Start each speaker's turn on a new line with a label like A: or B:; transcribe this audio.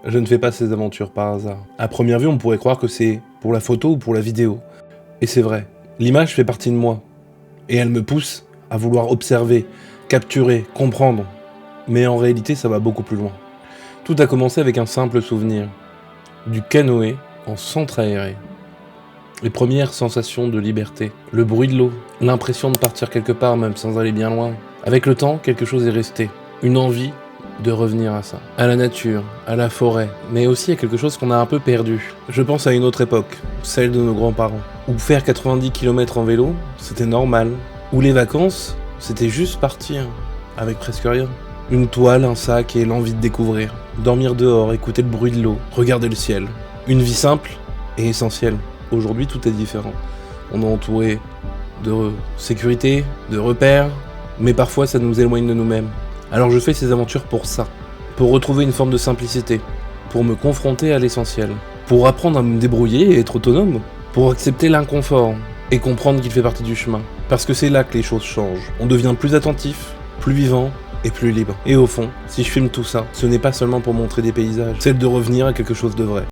A: Je ne fais pas ces aventures par hasard. À première vue, on pourrait croire que c'est pour la photo ou pour la vidéo. Et c'est vrai. L'image fait partie de moi. Et elle me pousse à vouloir observer, capturer, comprendre. Mais en réalité, ça va beaucoup plus loin. Tout a commencé avec un simple souvenir. Du canoë en centre aéré. Les premières sensations de liberté, le bruit de l'eau, l'impression de partir quelque part même sans aller bien loin. Avec le temps, quelque chose est resté, une envie de revenir à ça, à la nature, à la forêt, mais aussi à quelque chose qu'on a un peu perdu. Je pense à une autre époque, celle de nos grands-parents, où faire 90 km en vélo, c'était normal, où les vacances, c'était juste partir, avec presque rien. Une toile, un sac et l'envie de découvrir, dormir dehors, écouter le bruit de l'eau, regarder le ciel. Une vie simple et essentielle. Aujourd'hui, tout est différent. On est entouré de sécurité, de repères, mais parfois ça nous éloigne de nous-mêmes. Alors je fais ces aventures pour ça, pour retrouver une forme de simplicité, pour me confronter à l'essentiel, pour apprendre à me débrouiller et être autonome, pour accepter l'inconfort et comprendre qu'il fait partie du chemin. Parce que c'est là que les choses changent. On devient plus attentif, plus vivant et plus libre. Et au fond, si je filme tout ça, ce n'est pas seulement pour montrer des paysages, c'est de revenir à quelque chose de vrai.